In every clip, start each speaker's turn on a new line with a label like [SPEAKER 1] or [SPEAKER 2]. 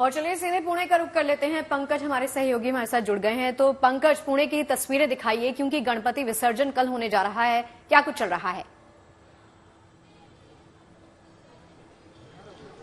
[SPEAKER 1] और चलिए सीधे पुणे का रुख कर लेते हैं। पंकज हमारे सहयोगी हमारे साथ जुड़ गए हैं। तो पंकज, पुणे की तस्वीरें दिखाइए, क्योंकि गणपति विसर्जन कल होने जा रहा है, क्या कुछ चल रहा है?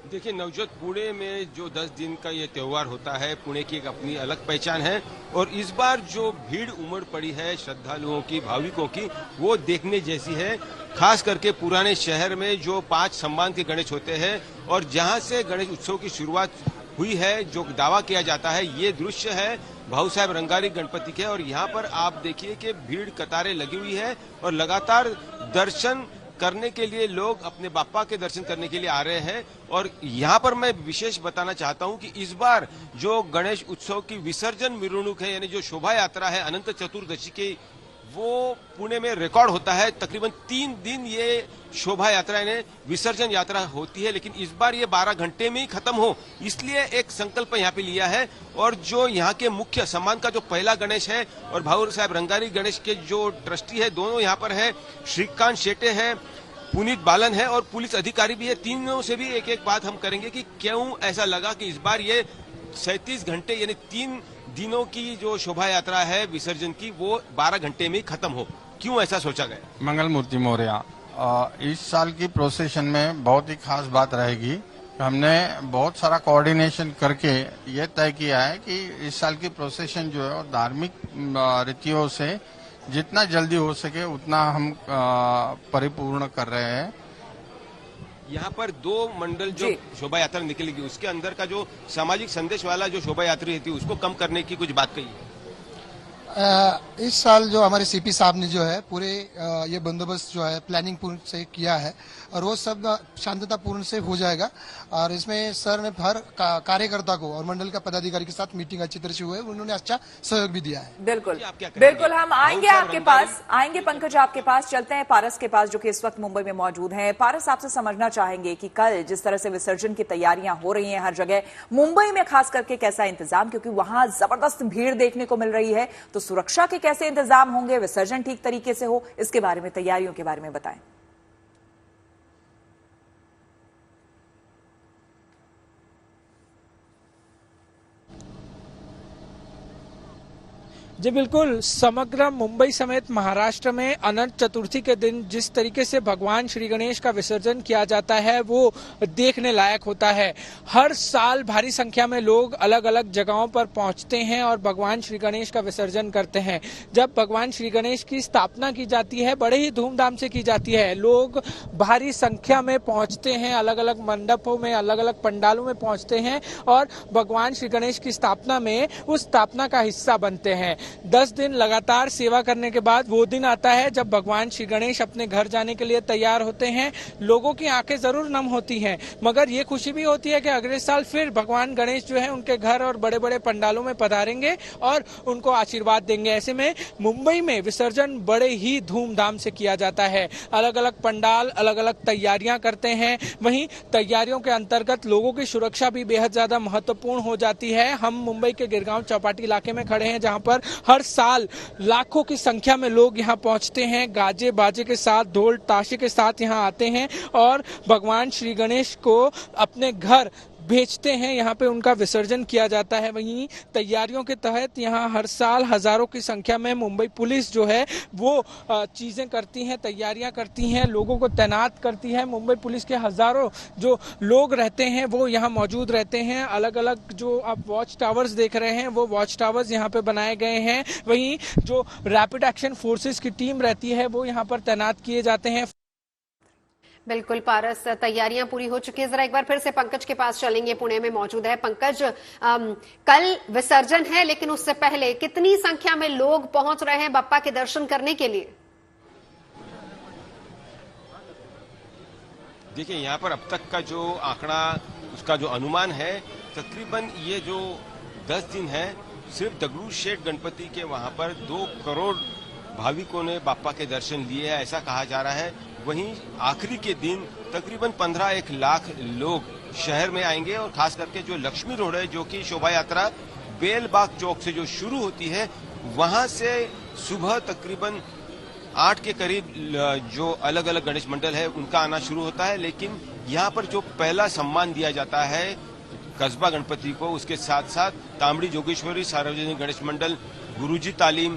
[SPEAKER 2] देखिए नवजोत, पुणे में जो 10 दिन का ये त्योहार होता है, पुणे की एक अपनी अलग पहचान है। और इस बार जो भीड़ उमड़ पड़ी है श्रद्धालुओं की, भाविकों की, वो देखने जैसी है। खास करके पुराने शहर में जो 5 सम्मान के गणेश होते हैं और जहां से गणेश उत्सव की शुरुआत हुई है, जो दावा किया जाता है, ये दृश्य है भाऊ साहेब रंगारी गणपति के। और यहाँ पर आप देखिए कि भीड़ कतारें लगी हुई है और लगातार दर्शन करने के लिए लोग अपने बाप्पा के दर्शन करने के लिए आ रहे हैं। और यहाँ पर मैं विशेष बताना चाहता हूँ कि इस बार जो गणेश उत्सव की विसर्जन मिरुणुक है, यानी जो शोभा यात्रा है अनंत चतुर्दशी की, वो पुणे में रिकॉर्ड होता है। तकरीबन 3 दिन ये शोभा यात्रा यानी विसर्जन यात्रा होती है, लेकिन इस बार ये 12 घंटे में ही खत्म हो, इसलिए एक संकल्प यहाँ पे लिया है। और जो यहाँ के मुख्य सम्मान का जो पहला गणेश है और भाऊ साहेब रंगारी गणेश के जो ट्रस्टी है, दोनों यहाँ पर है। श्रीकांत शेटे है, पुनीत बालन है और पुलिस अधिकारी भी है। तीनों से भी एक एक बात हम करेंगे कि क्यों ऐसा लगा कि इस बार ये 37 घंटे यानी 3 दिनों की जो शोभा यात्रा है विसर्जन की, वो 12 घंटे में ही खत्म हो, क्यों ऐसा सोचा गया?
[SPEAKER 3] मंगल मूर्ति मौर्य, इस साल की प्रोसेशन में बहुत ही खास बात रहेगी। हमने बहुत सारा कोऑर्डिनेशन करके ये तय किया है कि इस साल की प्रोसेशन जो है और धार्मिक रीतियों से जितना जल्दी हो सके उतना हम परिपूर्ण कर रहे हैं।
[SPEAKER 2] यहाँ पर 2 मंडल जो शोभा यात्रा निकलेगी, उसके अंदर का जो सामाजिक संदेश वाला जो शोभा यात्री रहती है, उसको कम करने की कुछ बात कही है।
[SPEAKER 4] इस साल जो हमारे सीपी साहब ने जो है पूरे ये बंदोबस्त जो है प्लानिंग पूर्ण से किया है और वो सब शांततापूर्ण से हो जाएगा। और इसमें सर ने हर कार्यकर्ता को और मंडल का पदाधिकारी के साथ मीटिंग अच्छी तरह से हुई है, उन्होंने अच्छा सहयोग भी दिया है।
[SPEAKER 5] बिल्कुल बिल्कुल, हम आएंगे आपके पास, आएंगे पंकज आपके पास। चलते हैं पारस के पास, जो कि इस वक्त मुंबई में मौजूद हैं। पारस, आपसे समझना चाहेंगे कि कल जिस तरह से विसर्जन की तैयारियां हो रही हैं हर जगह, मुंबई में खास करके कैसा इंतजाम, क्योंकि वहां जबरदस्त भीड़ देखने को मिल रही है, तो सुरक्षा के कैसे इंतजाम होंगे, विसर्जन ठीक तरीके से हो, इसके बारे में, तैयारियों के बारे में बताएं।
[SPEAKER 6] जी बिल्कुल, समग्र मुंबई समेत महाराष्ट्र में अनंत चतुर्थी के दिन जिस तरीके से भगवान श्री गणेश का विसर्जन किया जाता है वो देखने लायक होता है। हर साल भारी संख्या में लोग अलग अलग जगहों पर पहुंचते हैं और भगवान श्री गणेश का विसर्जन करते हैं। जब भगवान श्री गणेश की स्थापना की जाती है, बड़े ही धूमधाम से की जाती है। लोग भारी संख्या में पहुंचते हैं, अलग अलग मंडपों में, अलग अलग पंडालों में पहुंचते हैं और भगवान श्री गणेश की स्थापना में उस स्थापना का हिस्सा बनते हैं। 10 दिन लगातार सेवा करने के बाद वो दिन आता है जब भगवान श्री गणेश अपने घर जाने के लिए तैयार होते हैं। लोगों की आंखें जरूर नम होती हैं, मगर ये खुशी भी होती है कि अगले साल फिर भगवान गणेश जो है उनके घर और बड़े बड़े पंडालों में पधारेंगे और उनको आशीर्वाद देंगे। ऐसे में मुंबई में विसर्जन बड़े ही धूमधाम से किया जाता है। अलग अलग पंडाल अलग अलग तैयारियां करते हैं। वहीं तैयारियों के अंतर्गत लोगों की सुरक्षा भी बेहद ज्यादा महत्वपूर्ण हो जाती है। हम मुंबई के गिरगांव चौपाटी इलाके में खड़े हैं, जहां पर हर साल लाखों की संख्या में लोग यहां पहुंचते हैं, गाजे बाजे के साथ, ढोल ताशे के साथ यहां आते हैं और भगवान श्री गणेश को अपने घर भेजते हैं। यहाँ पे उनका विसर्जन किया जाता है। वहीं तैयारियों के तहत यहाँ हर साल हजारों की संख्या में मुंबई पुलिस जो है वो चीजें करती हैं, तैयारियां करती हैं, लोगों को तैनात करती है। मुंबई पुलिस के हजारों जो लोग रहते हैं वो यहाँ मौजूद रहते हैं। अलग अलग जो आप वॉच टावर्स देख रहे हैं, वो वॉच टावर्स यहाँ पे बनाए गए हैं। वहीं जो रैपिड एक्शन फोर्सेस की टीम रहती है वो यहाँ पर तैनात किए जाते हैं।
[SPEAKER 1] बिल्कुल पारस, तैयारियां पूरी हो चुकी है। जरा एक बार फिर से पंकज के पास चलेंगे, पुणे में मौजूद है पंकज। कल विसर्जन है, लेकिन उससे पहले कितनी संख्या में लोग पहुंच रहे हैं बप्पा के दर्शन करने के लिए?
[SPEAKER 2] देखिए यहाँ पर अब तक का जो आंकड़ा, उसका जो अनुमान है, तकरीबन ये जो 10 दिन है, सिर्फ दगड़ू शेठ गणपति के वहां पर 2 करोड़ भाविकों ने बाप्पा के दर्शन लिए हैं, ऐसा कहा जा रहा है। वहीं आखिरी के दिन तकरीबन 15-1 लाख लोग शहर में आएंगे और खास करके जो लक्ष्मी रोड है, जो कि शोभा यात्रा बेलबाग चौक से जो शुरू होती है, वहां से सुबह तकरीबन 8 के करीब जो अलग अलग गणेश मंडल है उनका आना शुरू होता है। लेकिन यहाँ पर जो पहला सम्मान दिया जाता है कस्बा गणपति को, उसके साथ साथ तांबड़ी जोगेश्वरी सार्वजनिक गणेश मंडल, गुरुजी तालीम,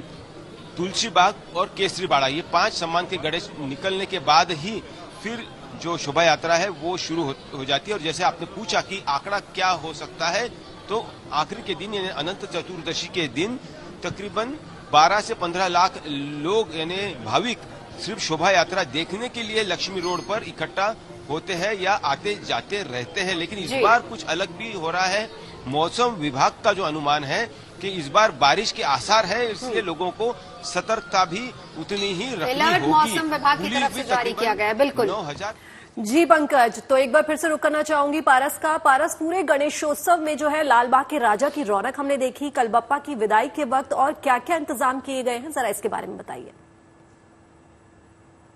[SPEAKER 2] तुलसी बाग और केसरी बाड़ा, ये 5 सम्मान के गणेश निकलने के बाद ही फिर जो शोभा यात्रा है वो शुरू हो जाती है। और जैसे आपने पूछा कि आंकड़ा क्या हो सकता है, तो आखिरी के दिन यानी अनंत चतुर्दशी के दिन तकरीबन 12 से 15 लाख लोग यानी भाविक सिर्फ शोभा यात्रा देखने के लिए लक्ष्मी रोड पर इकट्ठा होते हैं या आते जाते रहते हैं। लेकिन इस बार कुछ अलग भी हो रहा है। मौसम विभाग का जो अनुमान है कि इस बार बारिश के आसार है, इसलिए लोगों को सतर्कता भी उतनी ही रखनी होगी।
[SPEAKER 1] मौसम विभाग की तरफ से जारी किया गया है। बिल्कुल
[SPEAKER 2] 9,000।
[SPEAKER 7] जी पंकज, तो एक बार फिर से रुक करना चाहूंगी पारस का। पारस, पूरे गणेशोत्सव में जो है लाल बाग के राजा की रौनक हमने देखी कल बप्पा की विदाई के वक्त, और क्या क्या इंतजाम किए गए हैं, जरा इसके बारे में बताइए।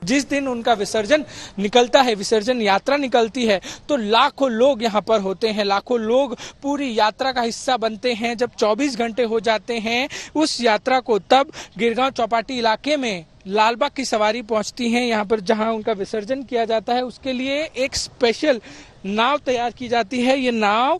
[SPEAKER 6] जिस दिन उनका विसर्जन निकलता है, विसर्जन यात्रा निकलती है, तो लाखों लोग यहाँ पर होते हैं, लाखों लोग पूरी यात्रा का हिस्सा बनते हैं। जब 24 घंटे हो जाते हैं उस यात्रा को, तब गिरगांव चौपाटी इलाके में लालबाग की सवारी पहुंचती हैं। यहाँ पर जहां उनका विसर्जन किया जाता है उसके लिए एक स्पेशल नाव तैयार की जाती है। ये नाव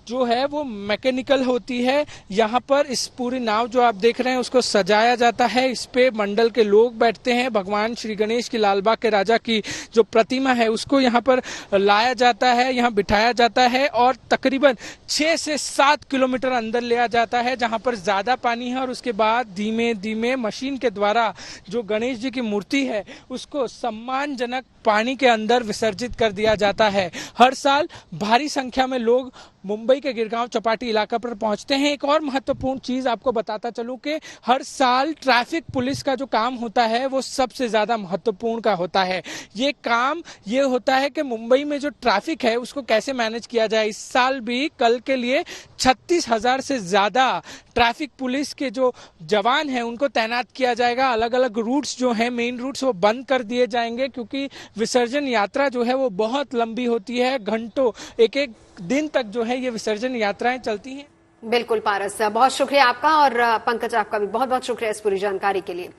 [SPEAKER 6] जो है वो मैकेनिकल होती है। यहाँ पर इस पूरी नाव जो आप देख रहे हैं उसको सजाया जाता है, इस पे मंडल के लोग बैठते हैं। भगवान श्री गणेश की लालबाग के राजा की जो प्रतिमा है उसको यहाँ पर लाया जाता है, यहाँ बिठाया जाता है और तकरीबन 6 से 7 किलोमीटर अंदर लिया जाता है जहाँ पर ज्यादा पानी है। और उसके बाद धीमे धीमे मशीन के द्वारा जो गणेश जी की मूर्ति है उसको सम्मानजनक पानी के अंदर विसर्जित कर दिया जाता है। हर साल भारी संख्या में लोग मुंबई के गिरगांव चौपाटी इलाका पर पहुंचते हैं। एक और महत्वपूर्ण चीज आपको बताता चलूं कि हर साल ट्रैफिक पुलिस का जो काम होता है वो सबसे ज्यादा महत्वपूर्ण का होता है। ये काम ये होता है कि मुंबई में जो ट्रैफिक है उसको कैसे मैनेज किया जाए। इस साल भी कल के लिए 36,000 से ज्यादा ट्रैफिक पुलिस के जो जवान हैं उनको तैनात किया जाएगा। अलग अलग रूट्स जो हैं, मेन रूट्स, वो बंद कर दिए जाएंगे क्योंकि विसर्जन यात्रा जो है वो बहुत लंबी होती है। घंटों, एक एक दिन तक जो है ये विसर्जन यात्राएं चलती हैं।
[SPEAKER 1] बिल्कुल पारस, बहुत शुक्रिया आपका, और पंकज आपका भी बहुत बहुत शुक्रिया इस पूरी जानकारी के लिए।